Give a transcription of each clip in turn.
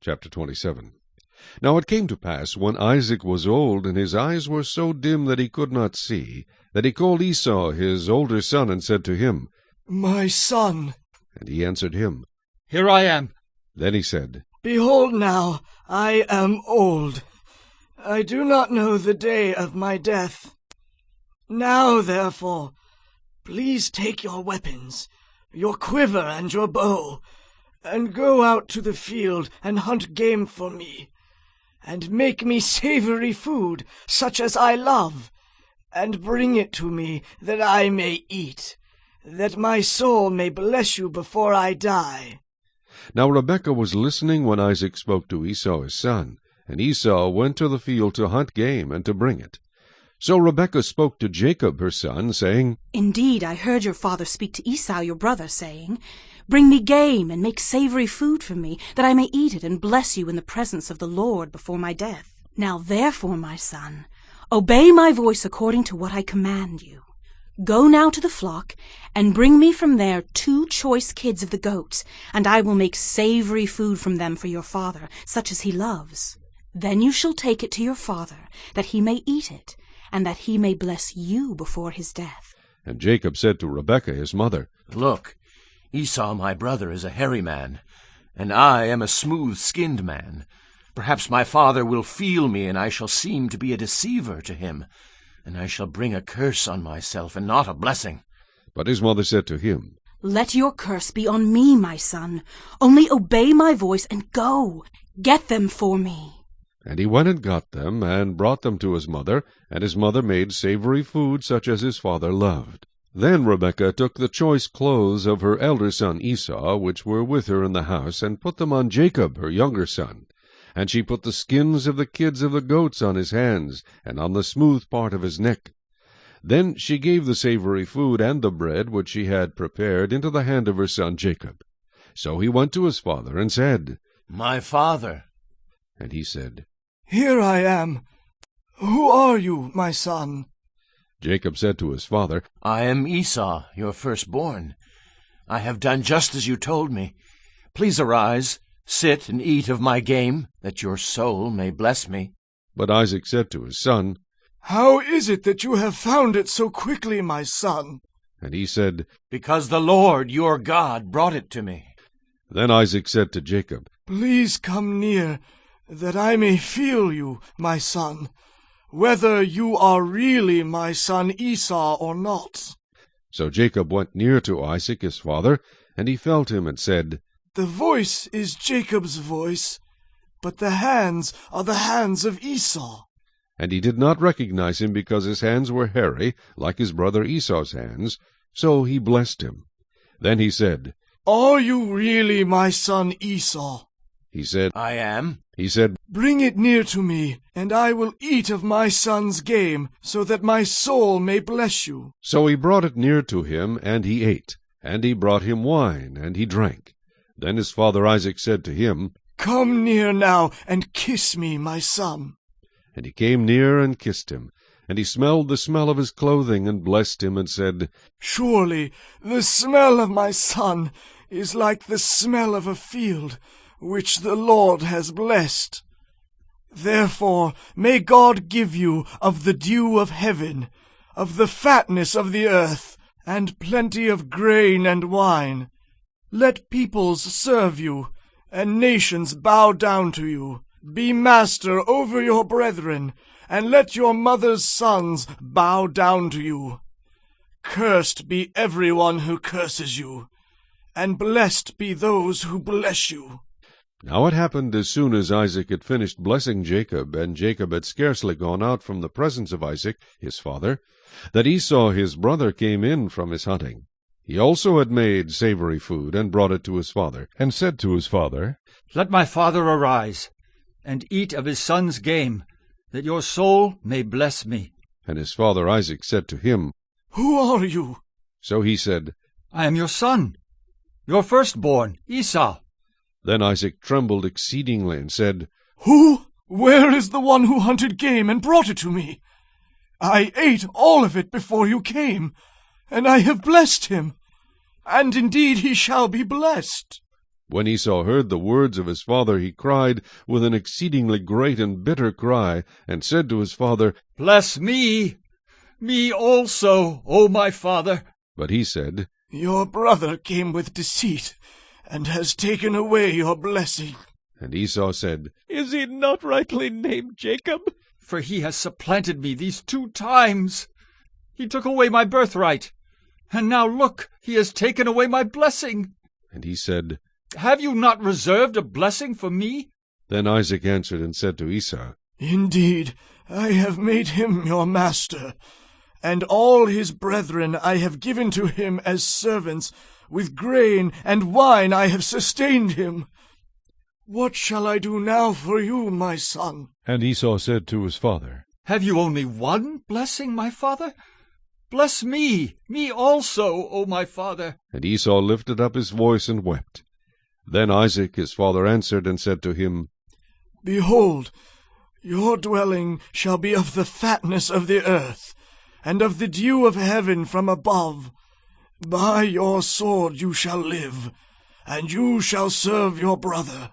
Chapter 27. Now it came to pass, when Isaac was old, and his eyes were so dim that he could not see, that he called Esau his older son, and said to him, My son. And he answered him, Here I am. Then he said, Behold now, I am old. I do not know the day of my death. Now, therefore, please take your weapons, your quiver and your bow, and go out to the field and hunt game for me, and make me savory food, such as I love, and bring it to me, that I may eat, that my soul may bless you before I die. Now Rebekah was listening when Isaac spoke to Esau his son, and Esau went to the field to hunt game and to bring it. So Rebekah spoke to Jacob her son, saying, Indeed, I heard your father speak to Esau your brother, saying, Bring me game, and make savory food for me, that I may eat it, and bless you in the presence of the Lord before my death. Now therefore, my son, obey my voice according to what I command you. Go now to the flock, and bring me from there 2 choice kids of the goats, and I will make savory food from them for your father, such as he loves. Then you shall take it to your father, that he may eat it, and that he may bless you before his death. And Jacob said to Rebekah his mother, Look, Esau my brother is a hairy man, and I am a smooth-skinned man. Perhaps my father will feel me, and I shall seem to be a deceiver to him, and I shall bring a curse on myself, and not a blessing. But his mother said to him, Let your curse be on me, my son. Only obey my voice and go. Get them for me. And he went and got them, and brought them to his mother, and his mother made savory food such as his father loved. Then Rebekah took the choice clothes of her elder son Esau, which were with her in the house, and put them on Jacob her younger son. And she put the skins of the kids of the goats on his hands, and on the smooth part of his neck. Then she gave the savory food and the bread which she had prepared into the hand of her son Jacob. So he went to his father, and said, My father. And he said, Here I am. Who are you, my son? Jacob said to his father, I am Esau, your firstborn. I have done just as you told me. Please arise, sit and eat of my game, that your soul may bless me. But Isaac said to his son, How is it that you have found it so quickly, my son? And he said, Because the Lord your God brought it to me. Then Isaac said to Jacob, Please come near, that I may feel you, my son, whether you are really my son Esau or not. So Jacob went near to Isaac his father, and he felt him, and said, The voice is Jacob's voice, but the hands are the hands of Esau. And he did not recognize him, because his hands were hairy, like his brother Esau's hands. So he blessed him. Then he said, Are you really my son Esau? He said, I am. He said, Bring it near to me, and I will eat of my son's game, so that my soul may bless you. So he brought it near to him, and he ate. And he brought him wine, and he drank. Then his father Isaac said to him, Come near now, and kiss me, my son. And he came near and kissed him. And he smelled the smell of his clothing, and blessed him, and said, Surely the smell of my son is like the smell of a field, which the Lord has blessed. Therefore may God give you of the dew of heaven, of the fatness of the earth, and plenty of grain and wine. Let peoples serve you, and nations bow down to you. Be master over your brethren, and let your mother's sons bow down to you. Cursed be everyone who curses you, and blessed be those who bless you. Now it happened, as soon as Isaac had finished blessing Jacob, and Jacob had scarcely gone out from the presence of Isaac his father, that Esau his brother came in from his hunting. He also had made savory food, and brought it to his father, and said to his father, Let my father arise, and eat of his son's game, that your soul may bless me. And his father Isaac said to him, Who are you? So he said, I am your son, your firstborn, Esau. Then Isaac trembled exceedingly, and said, Who? Where is the one who hunted game and brought it to me? I ate all of it before you came, and I have blessed him, and indeed he shall be blessed. When Esau heard the words of his father, he cried with an exceedingly great and bitter cry, and said to his father, Bless me also, O my father. But he said, Your brother came with deceit, and has taken away your blessing. And Esau said, Is he not rightly named Jacob? For he has supplanted me these 2 times. He took away my birthright, and now look, he has taken away my blessing. And he said, Have you not reserved a blessing for me? Then Isaac answered and said to Esau, Indeed, I have made him your master, and all his brethren I have given to him as servants. With grain and wine I have sustained him. What shall I do now for you, my son? And Esau said to his father, Have you only one blessing, my father? Bless me also, O my father. And Esau lifted up his voice and wept. Then Isaac his father answered and said to him, Behold, your dwelling shall be of the fatness of the earth, and of the dew of heaven from above. By your sword you shall live, and you shall serve your brother.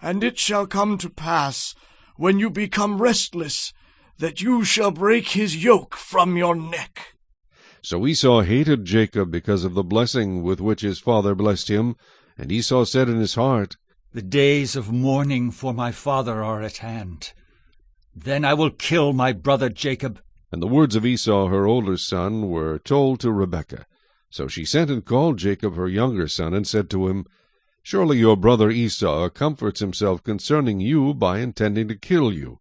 And it shall come to pass, when you become restless, that you shall break his yoke from your neck. So Esau hated Jacob because of the blessing with which his father blessed him. And Esau said in his heart, The days of mourning for my father are at hand. Then I will kill my brother Jacob. And the words of Esau her older son were told to Rebekah. So she sent and called Jacob her younger son, and said to him, Surely your brother Esau comforts himself concerning you by intending to kill you.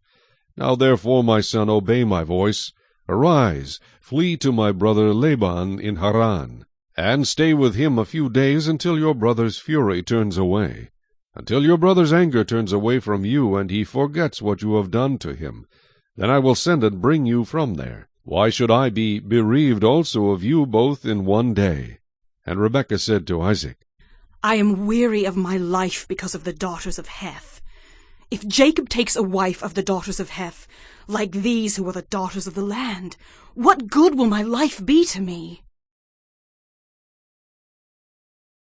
Now therefore, my son, obey my voice. Arise, flee to my brother Laban in Haran, and stay with him a few days until your brother's fury turns away, until your brother's anger turns away from you, and he forgets what you have done to him. Then I will send and bring you from there. Why should I be bereaved also of you both in one day? And Rebekah said to Isaac, I am weary of my life because of the daughters of Heth. If Jacob takes a wife of the daughters of Heth, like these who are the daughters of the land, what good will my life be to me?